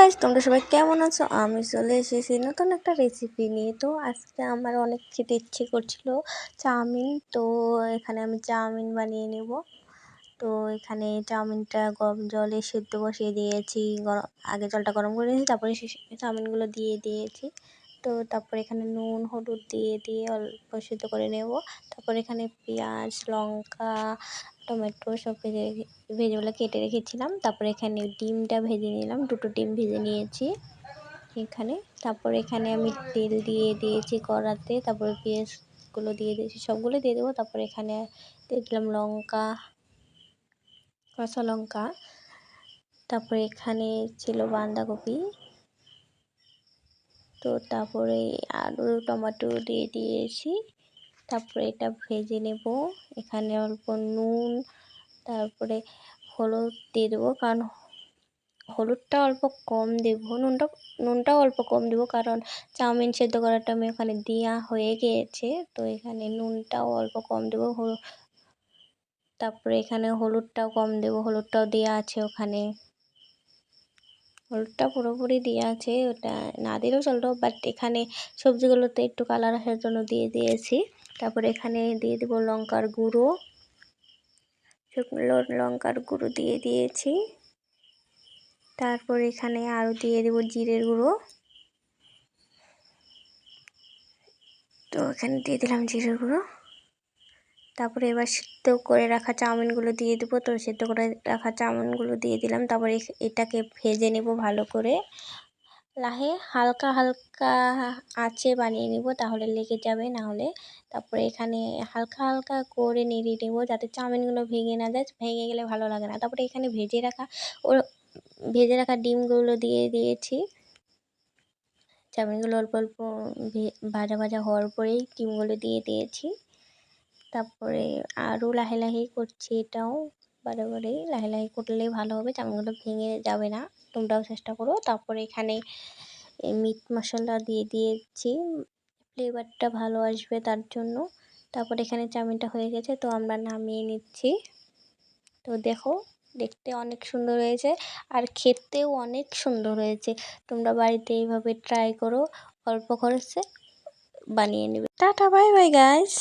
Guys, তোমরা সবাই কেমন আছো? আমি চলে এসেছি নতুন একটা রেসিপি নিয়ে। তো আজকে আমার অনেক খেতে ইচ্ছে করছিল চাউমিন। তো এখানে আমি চাউমিন বানিয়ে নেব। তো এখানে চাউমিনটা গরম জলে সেদ্ধ বসিয়ে দিয়েছি। আগে জলটা গরম করে নিয়েছি, তারপরে চাউমিনগুলো দিয়ে দিয়েছি। তো তারপরে এখানে নুন হলুদ দিয়ে অল্প সেদ্ধ করে নেব। তারপর এখানে পেঁয়াজ লঙ্কা টমেটো সব ভেজেগুলো কেটে রেখেছিলাম। তারপরে এখানে ডিমটা ভেজে নিলাম, 2টো ডিম ভেজে নিয়েছি এখানে। তারপরে এখানে আমি তেল দিয়ে দিয়েছি কড়াতে, তারপরে পেঁয়াজগুলো দিয়ে দিয়েছি, সবগুলো দিয়ে দেবো। তারপরে এখানে দিয়ে দিলাম লঙ্কা, কাঁচা লঙ্কা। তারপরে এখানে ছিল বাঁধাকপি। তো তারপরে আলু টমেটো দিয়ে দিয়েছি। তারপরে এটা ভেজে নেব। এখানে অল্প নুন, তারপরে হলুদ দিয়ে দেবো, কারণ হলুদটা অল্প কম দেবো, নুনটাও অল্প কম দেবো, কারণ চাউমিন সেদ্ধ করাটা আমি ওখানে দেওয়া হয়ে গিয়েছে। তো এখানে নুনটাও অল্প কম দেবো। তারপরে এখানে হলুদটাও কম দেবো, হলুদটাও দেওয়া আছে ওখানে। হলুদটা পুরোপুরি দেওয়া আছে, ওটা না দিলেও চলতো, বাট এখানে সবজিগুলোতে একটু কালার আসার জন্য দিয়ে দিয়েছি। তারপরে এখানে দিয়ে দেবো লঙ্কার গুঁড়ো, শুকনো লঙ্কার গুঁড়ো দিয়ে দিয়েছি। তারপর এখানে আরও দিয়ে দেবো জিরের গুঁড়ো। তো এখানে দিয়ে দিলাম জিরের গুঁড়ো। তারপরে এবার সিদ্ধ করে রাখা চাউমিনগুলো দিয়ে দেবো। তো সিদ্ধ করে রাখা চাউমিনগুলো দিয়ে দিলাম। তারপরে এটাকে ভেজে নেব ভালো করে, হালকা হালকা আঁচে বানিয়ে নেব, তাহলে লেগে যাবে না হলে। তারপরে এখানে হালকা হালকা করে নেড়ে নেব, যাতে চাউমিনগুলো ভেঙে না যায়, ভেঙে গেলে ভালো লাগে না। তারপরে এখানে ভেজে রাখা ডিমগুলো দিয়ে দিয়েছি। চাউমিনগুলো অল্প অল্প ভাজা ভাজা হওয়ার পরেই ডিমগুলো দিয়ে দিয়েছি। তারপরে আরও লাহে করছি, এটাও বারে লাহে করলে ভালো হবে, চাউমিনগুলো ভেঙে যাবে না। তোমরাও চেষ্টা করো। তারপরে এখানে মিট মশলা দিয়ে দিয়েছি, ফ্লেভারটা ভালো আসবে তার জন্য। তারপরে এখানে চাউমিনটা হয়ে গেছে, তো আমরা নামিয়ে নিচ্ছি। তো দেখো, দেখতে অনেক সুন্দর হয়েছে আর খেতেও অনেক সুন্দর হয়েছে। তোমরা বাড়িতে এইভাবে ট্রাই করো, অল্প খরচে বানিয়ে নেবে। Tata, bye bye guys.